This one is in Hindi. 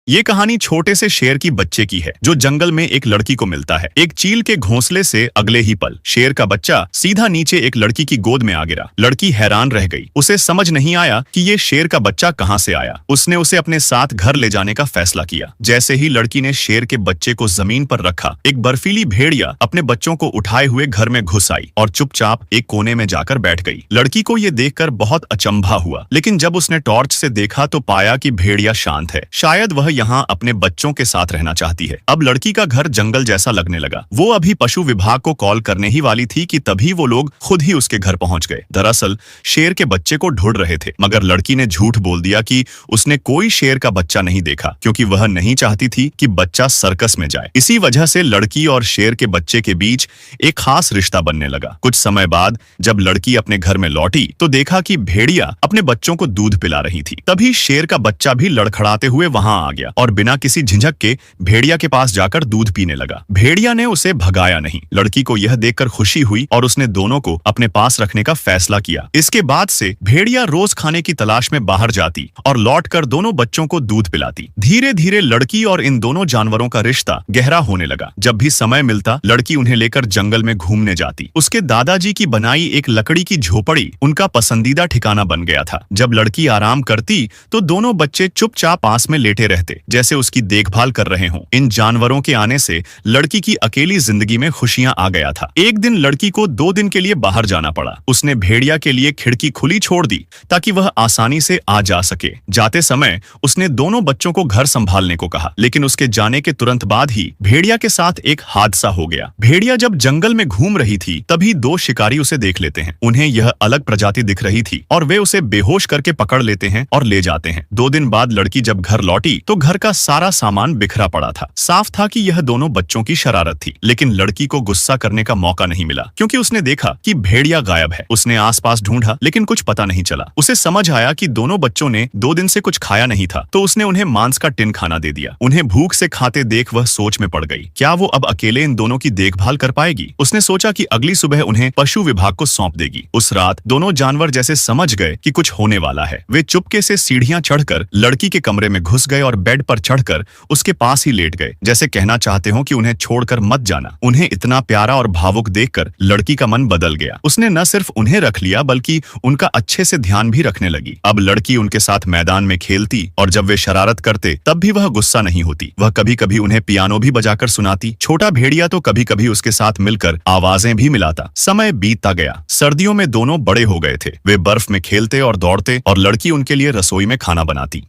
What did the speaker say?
ये कहानी छोटे से शेर की बच्चे की है जो जंगल में एक लड़की को मिलता है। एक चील के घोंसले से अगले ही पल शेर का बच्चा सीधा नीचे एक लड़की की गोद में आ गिरा। लड़की हैरान रह गई। उसे समझ नहीं आया कि ये शेर का बच्चा कहां से आया। उसने उसे अपने साथ घर ले जाने का फैसला किया। जैसे ही लड़की ने शेर के बच्चे को जमीन पर रखा, एक बर्फीली भेड़िया अपने बच्चों को उठाए हुए घर में घुस आई और चुपचाप एक कोने में जाकर बैठ गई। लड़की को ये देखकर बहुत अचंभा हुआ, लेकिन जब उसने टॉर्च से देखा तो पाया कि भेड़िया शांत है। शायद वह यहाँ अपने बच्चों के साथ रहना चाहती है। अब लड़की का घर जंगल जैसा लगने लगा। वो अभी पशु विभाग को कॉल करने ही वाली थी कि तभी वो लोग खुद ही उसके घर पहुंच गए। दरअसल शेर के बच्चे को ढूंढ रहे थे, मगर लड़की ने झूठ बोल दिया कि उसने कोई शेर का बच्चा नहीं देखा, क्योंकि वह नहीं चाहती थी कि बच्चा सर्कस में जाए। इसी वजह से लड़की और शेर के बच्चे के बीच एक खास रिश्ता बनने लगा। कुछ समय बाद जब लड़की अपने घर में लौटी तो देखा कि भेड़िया अपने बच्चों को दूध पिला रही थी। तभी शेर का बच्चा भी लड़खड़ाते हुए वहां आ गया और बिना किसी झिझक के भेड़िया के पास जाकर दूध पीने लगा। भेड़िया ने उसे भगाया नहीं। लड़की को यह देखकर खुशी हुई और उसने दोनों को अपने पास रखने का फैसला किया। इसके बाद से भेड़िया रोज खाने की तलाश में बाहर जाती और लौटकर दोनों बच्चों को दूध पिलाती। धीरे धीरे लड़की और इन दोनों जानवरों का रिश्ता गहरा होने लगा। जब भी समय मिलता लड़की उन्हें लेकर जंगल में घूमने जाती। उसके दादाजी की बनाई एक लकड़ी की झोपड़ी उनका पसंदीदा ठिकाना बन गया था। जब लड़की आराम करती तो दोनों बच्चे चुपचाप पास में लेटे रहते, जैसे उसकी देखभाल कर रहे हों। इन जानवरों के आने से लड़की की अकेली जिंदगी में खुशियां आ गया था। एक दिन लड़की को 2 दिन के लिए बाहर जाना पड़ा। उसने भेड़िया के लिए खिड़की खुली छोड़ दी ताकि वह आसानी से आ जा सके। जाते समय उसने दोनों बच्चों को घर संभालने को कहा, लेकिन उसके जाने के तुरंत बाद ही भेड़िया के साथ एक हादसा हो गया। भेड़िया जब जंगल में घूम रही थी तभी 2 शिकारी उसे देख लेते हैं। उन्हें यह अलग प्रजाति दिख रही थी और वे उसे बेहोश करके पकड़ लेते हैं और ले जाते हैं। 2 दिन बाद लड़की जब घर लौटी तो घर का सारा सामान बिखरा पड़ा था। साफ था कि यह दोनों बच्चों की शरारत थी, लेकिन लड़की को गुस्सा करने का मौका नहीं मिला, क्योंकि उसने देखा कि भेड़िया गायब है। उसने आसपास ढूंढा लेकिन कुछ पता नहीं चला। उसे समझ आया कि दोनों बच्चों ने 2 दिन से कुछ खाया नहीं था, तो उसने उन्हें मांस का टिन खाना दे दिया। उन्हें भूख से खाते देख वह सोच में पड़ गई, क्या वो अब अकेले इन दोनों की देखभाल कर पाएगी। उसने सोचा कि अगली सुबह उन्हें पशु विभाग को सौंप देगी। उस रात दोनों जानवर जैसे समझ गए कि कुछ होने वाला है। वे चुपके से सीढ़ियां चढ़कर लड़की के कमरे में घुस गए और बेड पर चढ़कर उसके पास ही लेट गए, जैसे कहना चाहते हो कि उन्हें छोड़कर मत जाना। उन्हें इतना प्यारा और भावुक देखकर लड़की का मन बदल गया। उसने न सिर्फ उन्हें रख लिया बल्कि उनका अच्छे से ध्यान भी रखने लगी। अब लड़की उनके साथ मैदान में खेलती और जब वे शरारत करते तब भी वह गुस्सा नहीं होती। वह कभी कभी उन्हें पियानो भी बजाकर सुनाती। छोटा भेड़िया तो कभी कभी उसके साथ मिलकर आवाजें भी मिलाता। समय बीतता गया। सर्दियों में दोनों बड़े हो गए थे। वे बर्फ में खेलते और दौड़ते और लड़की उनके लिए रसोई में खाना बनाती।